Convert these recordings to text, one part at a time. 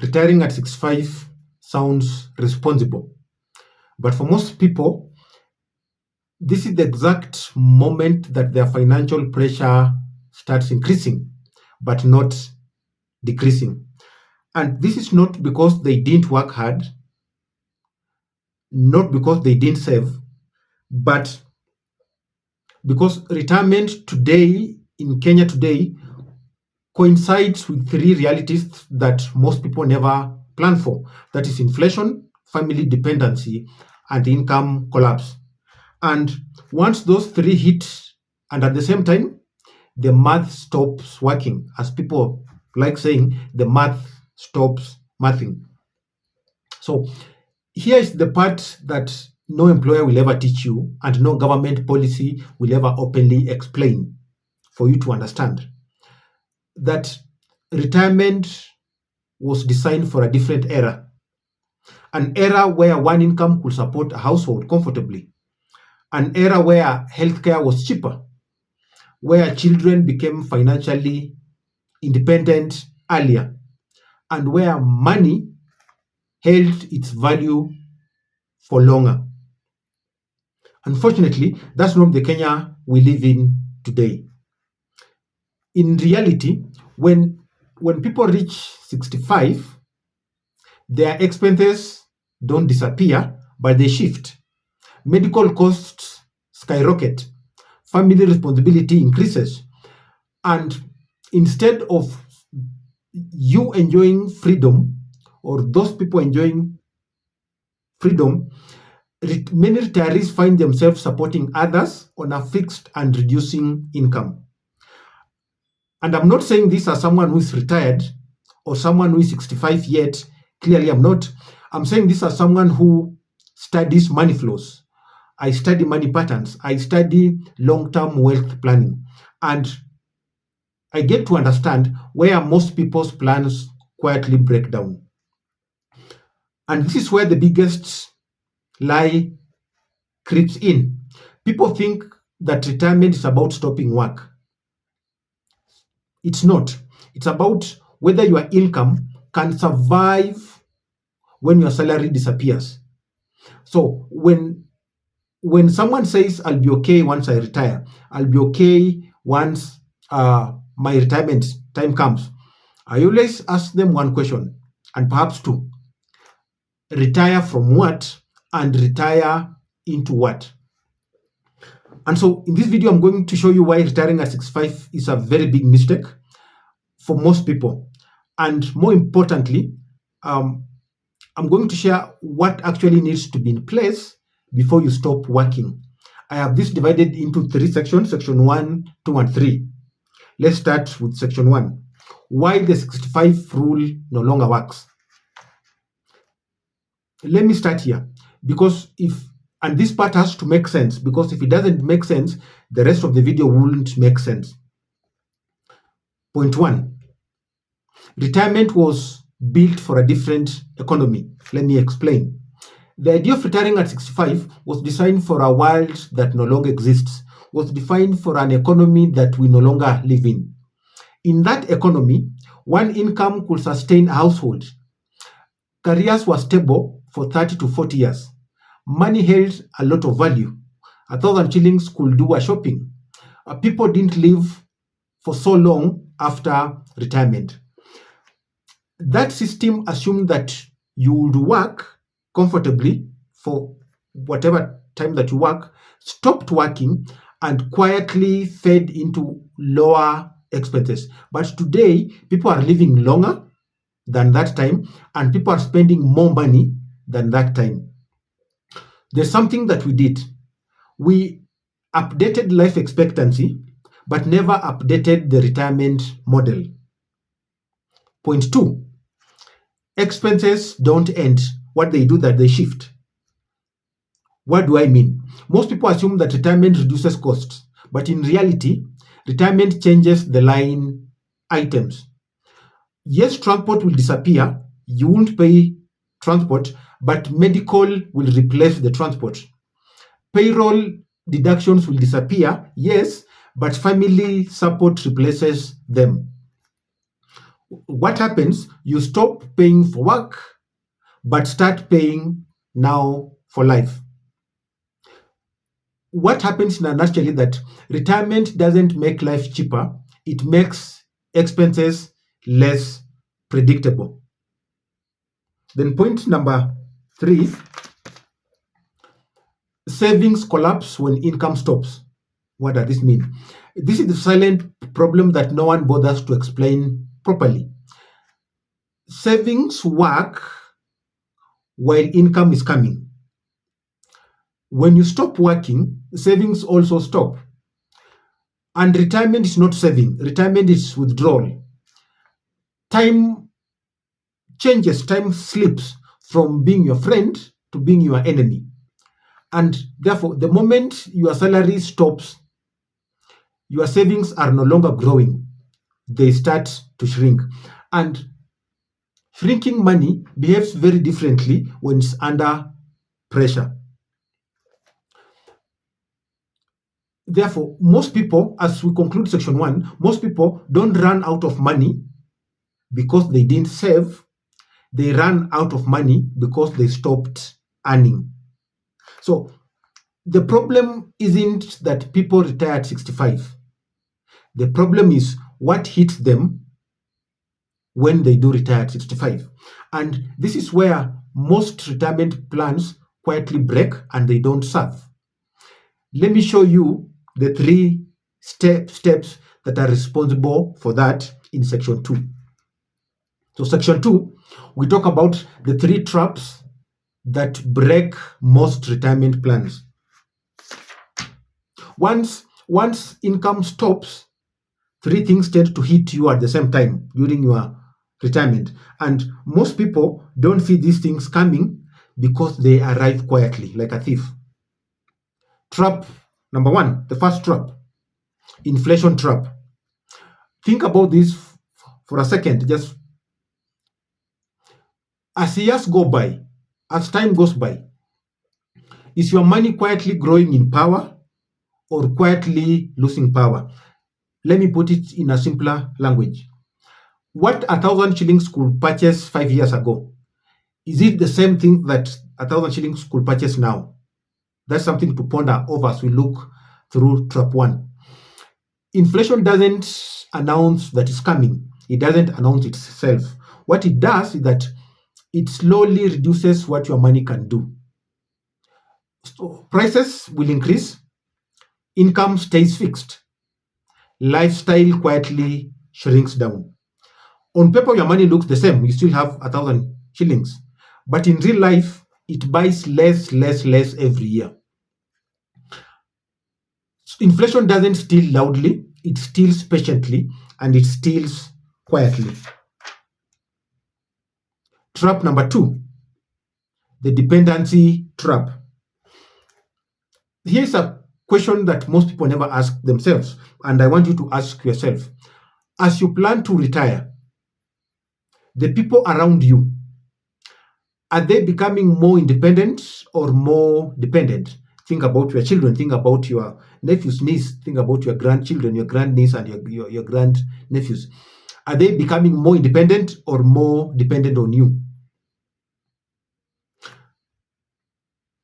retiring at 65 sounds responsible. But for most people, this is the exact moment that their financial pressure starts increasing, but not decreasing. And this is not because they didn't work hard, not because they didn't save, but because retirement today in Kenya today coincides with three realities that most people never plan for. That is inflation, family dependency, and income collapse. And once those three hit, and at the same time, the math stops working. As people like saying, the math stops mathing. So here is the part that no employer will ever teach you, and no government policy will ever openly explain for you to understand that retirement was designed for a different era, an era where one income could support a household comfortably, an era where healthcare was cheaper, where children became financially independent earlier, and where money held its value for longer. Unfortunately, that's not the Kenya we live in today. In reality, when people reach 65, their expenses don't disappear, but they shift. Medical costs skyrocket, family responsibility increases, and instead of you enjoying freedom or those people enjoying freedom, many retirees find themselves supporting others on a fixed and reducing income. And I'm not saying this as someone who is retired or someone who is 65 yet. Clearly, I'm not. I'm saying this as someone who studies money flows. I study money patterns. I study long-term wealth planning. And I get to understand where most people's plans quietly break down. And this is where the biggest lie creeps in. People think that retirement is about stopping work. It's not. It's about whether your income can survive when your salary disappears. So when someone says I'll be okay once I retire, I'll be okay once my retirement time comes, I always ask them one question, and perhaps two: retire from what, and retire into what? And so in this video, I'm going to show you why retiring at 65 is a very big mistake for most people. And more importantly, I'm going to share what actually needs to be in place before you stop working. I have this divided into three sections, section 1, 2, and 3. Let's start with section 1. Why the 65 rule no longer works. Let me start here, because and this part has to make sense, because if it doesn't make sense, the rest of the video wouldn't make sense. Point 1. Retirement was built for a different economy. Let me explain. The idea of retiring at 65 was designed for a world that no longer exists, was defined for an economy that we no longer live in. In that economy, one income could sustain a household. Careers were stable for 30 to 40 years. Money held a lot of value. 1,000 shillings could do a shopping. People didn't live for so long after retirement. That system assumed that you would work comfortably for whatever time that you work, stopped working, and quietly fed into lower expenses. But today, people are living longer than that time, and people are spending more money than that time. There's something that we did. We updated life expectancy, but never updated the retirement model. Point 2. Expenses don't end. What they do that they shift. What do I mean? Most people assume that retirement reduces costs, but in reality, retirement changes the line items. Yes, transport will disappear. You won't pay transport, but medical will replace the transport. Payroll deductions will disappear, yes, but family support replaces them. What happens? You stop paying for work, but start paying now for life. What happens in a nutshell is that retirement doesn't make life cheaper, it makes expenses less predictable. Then, point number 3, savings collapse when income stops. What does this mean? This is the silent problem that no one bothers to explain properly. Savings work while income is coming. When you stop working, savings also stop. And retirement is not saving, retirement is withdrawal. Time changes, time slips from being your friend to being your enemy. And therefore, the moment your salary stops, your savings are no longer growing, they start to shrink. And shrinking money behaves very differently when it's under pressure. Therefore, most people, as we conclude section 1, most people don't run out of money because they didn't save, they ran out of money because they stopped earning. So the problem isn't that people retire at 65. The problem is what hits them when they do retire at 65. And this is where most retirement plans quietly break and they don't serve. Let me show you the 3 steps that are responsible for that in section 2. So section 2, we talk about the 3 traps that break most retirement plans. Once income stops, 3 things tend to hit you at the same time during your retirement. And most people don't see these things coming because they arrive quietly like a thief. Trap number 1, the first trap, inflation trap. Think about this for a second. Just as years go by, as time goes by, is your money quietly growing in power or quietly losing power? Let me put it in a simpler language. What 1,000 shillings could purchase 5 years ago, is it the same thing that 1,000 shillings could purchase now? That's something to ponder over as we look through trap 1. Inflation doesn't announce that it's coming. It doesn't announce itself. What it does is that it slowly reduces what your money can do. So prices will increase, income stays fixed, lifestyle quietly shrinks down. On paper, your money looks the same. You still have 1,000 shillings. But in real life, it buys less every year. Inflation doesn't steal loudly, it steals patiently, and it steals quietly. Trap number 2, the dependency trap. Here's a question that most people never ask themselves, and I want you to ask yourself. As you plan to retire, the people around you, are they becoming more independent or more dependent? Think about your children, think about your nephews, niece, think about your grandchildren, your grandniece, and your grandnephews. Are they becoming more independent or more dependent on you?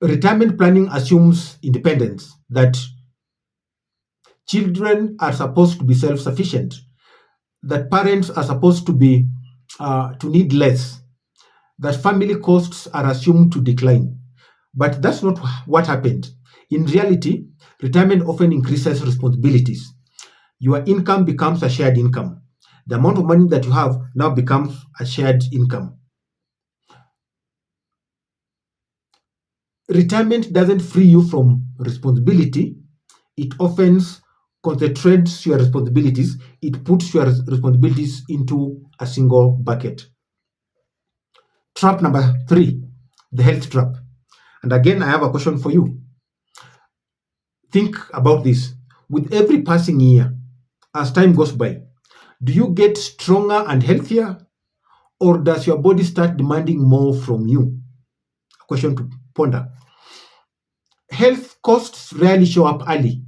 Retirement planning assumes independence, that children are supposed to be self-sufficient, that parents are supposed to be to need less, that family costs are assumed to decline. But that's not what happened. In reality, retirement often increases responsibilities. Your income becomes a shared income. The amount of money that you have now becomes a shared income. Retirement doesn't free you from responsibility. It often concentrates your responsibilities. It puts your responsibilities into a single bucket. Trap number 3, the health trap. And again, I have a question for you. Think about this. With every passing year, as time goes by, do you get stronger and healthier, or does your body start demanding more from you? A question to ponder. Health costs rarely show up early.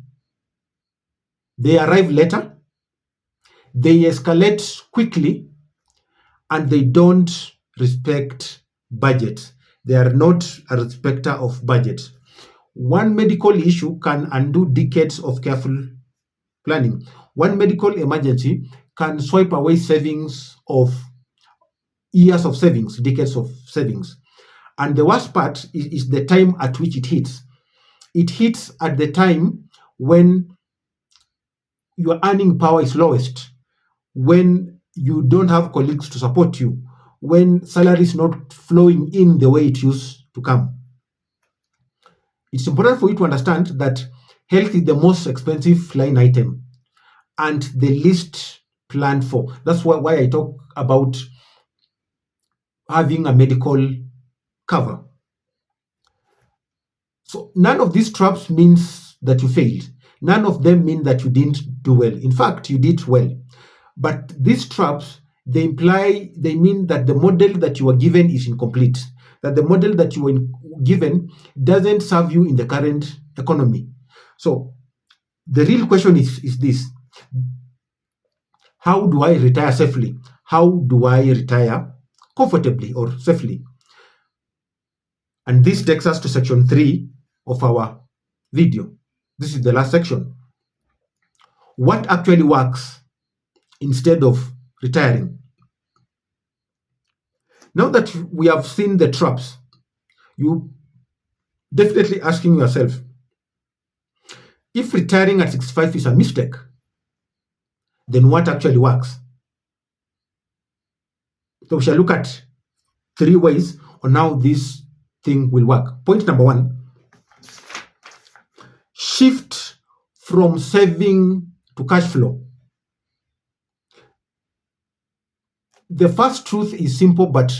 They arrive later, they escalate quickly, and they don't respect budgets. They are not a respecter of budgets. One medical issue can undo decades of careful planning. One medical emergency can swipe away savings of years of savings, decades of savings. And the worst part is the time at which it hits. It hits at the time when your earning power is lowest, when you don't have colleagues to support you, when salary is not flowing in the way it used to come. It's important for you to understand that health is the most expensive line item and the least planned for. That's why I talk about having a medical cover. So none of these traps means that you failed. None of them mean that you didn't do well. In fact, you did well. But these traps, they mean that the model that you were given is incomplete, that the model that you were given doesn't serve you in the current economy. So the real question is this: how do I retire safely? How do I retire comfortably or safely? And this takes us to section 3 of our video. This is the last section. What actually works instead of retiring? Now that we have seen the traps, you definitely asking yourself, if retiring at 65 is a mistake, then what actually works? So we shall look at 3 ways on how this thing will work. Point number 1, shift from saving to cash flow. The first truth is simple but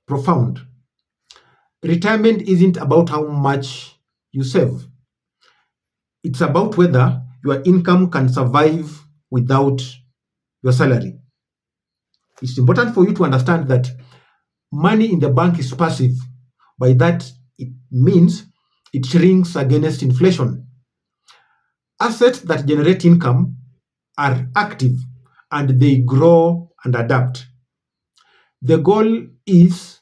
profound. Retirement isn't about how much you save. It's about whether your income can survive without your salary. It's important for you to understand that money in the bank is passive. By that, it means it shrinks against inflation. Assets that generate income are active and they grow and adapt. The goal is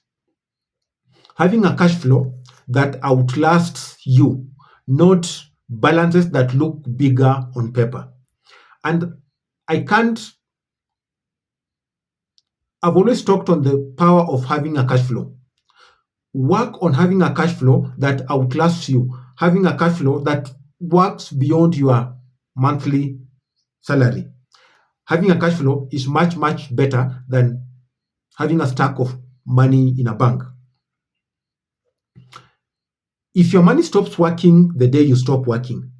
having a cash flow that outlasts you, not balances that look bigger on paper. And I've always talked on the power of having a cash flow. Work on having a cash flow that outlasts you, having a cash flow that works beyond your monthly salary. Having a cash flow is much, much better than having a stack of money in a bank. If your money stops working the day you stop working,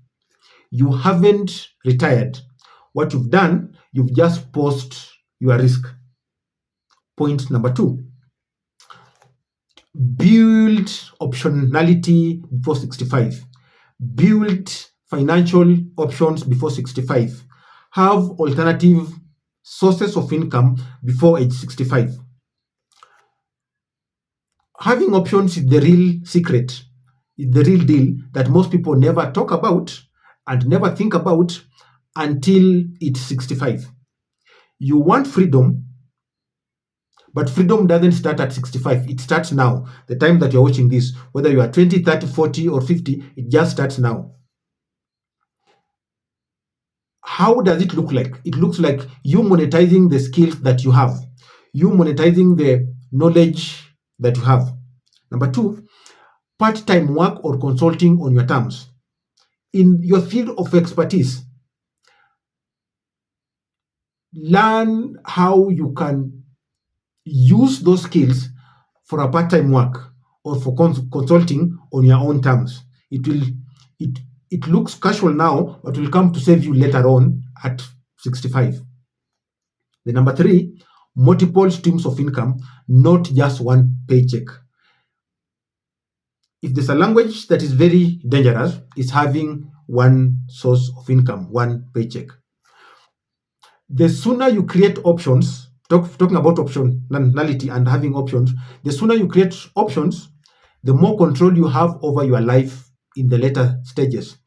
you haven't retired. What you've done, you've just paused your risk. Point number 2, build optionality before 65. Build financial options before 65. Have alternative sources of income before age 65. Having options is the real secret, is the real deal that most people never talk about and never think about until it's 65. You want freedom, but freedom doesn't start at 65. It starts now. The time that you're watching this, whether you are 20, 30, 40, or 50, it just starts now. How does it look like? It looks like you monetizing the skills that you have, you monetizing the knowledge that you have. Number 2, part-time work or consulting on your terms. In your field of expertise, learn how you can use those skills for a part-time work or for consulting on your own terms. It looks casual now, but will come to save you later on at 65. The number 3, multiple streams of income, not just one paycheck. If there's a language that is very dangerous, it's having one source of income, one paycheck. The sooner you create options, talking about optionality and having options, the sooner you create options, the more control you have over your life in the later stages.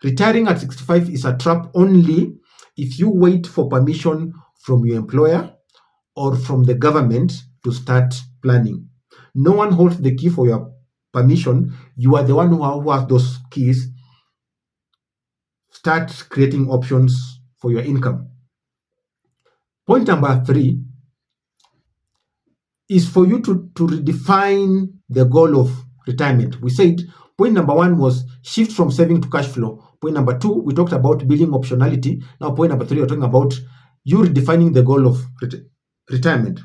Retiring at 65 is a trap only if you wait for permission from your employer or from the government to start planning. No one holds the key for your permission. You are the one who has those keys. Start creating options for your income. Point number 3 is for you to redefine the goal of retirement. We said point number 1 was shift from saving to cash flow. Point number 2, we talked about building optionality. Now, point number 3, we're talking about you redefining the goal of retirement.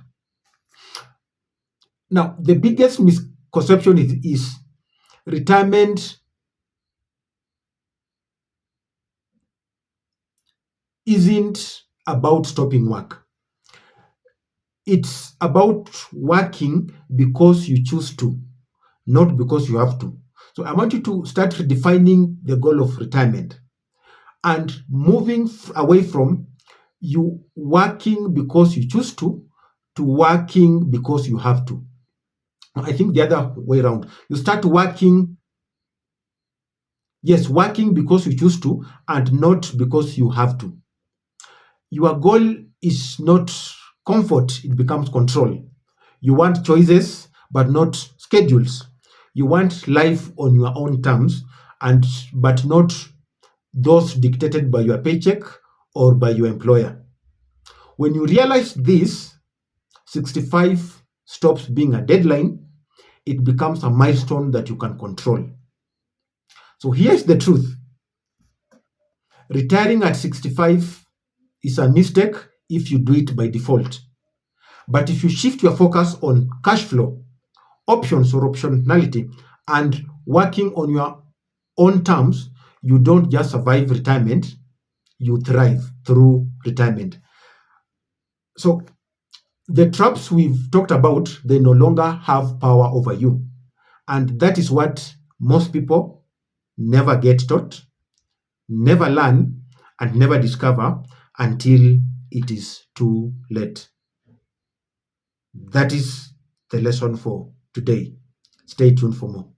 Now, the biggest misconception is retirement isn't about stopping work. It's about working because you choose to, not because you have to. So I want you to start redefining the goal of retirement and moving away from you working because you choose to working because you have to. I think the other way around. You start working, yes, working because you choose to and not because you have to. Your goal is not comfort, it becomes control. You want choices, but not schedules. You want life on your own terms, but not those dictated by your paycheck or by your employer. When you realize this, 65 stops being a deadline, it becomes a milestone that you can control. So here's the truth. Retiring at 65 is a mistake if you do it by default. But if you shift your focus on cash flow, options or optionality, and working on your own terms, you don't just survive retirement, you thrive through retirement. So the traps we've talked about, they no longer have power over you. And that is what most people never get taught, never learn, and never discover until it is too late. That is the lesson for today. Stay tuned for more.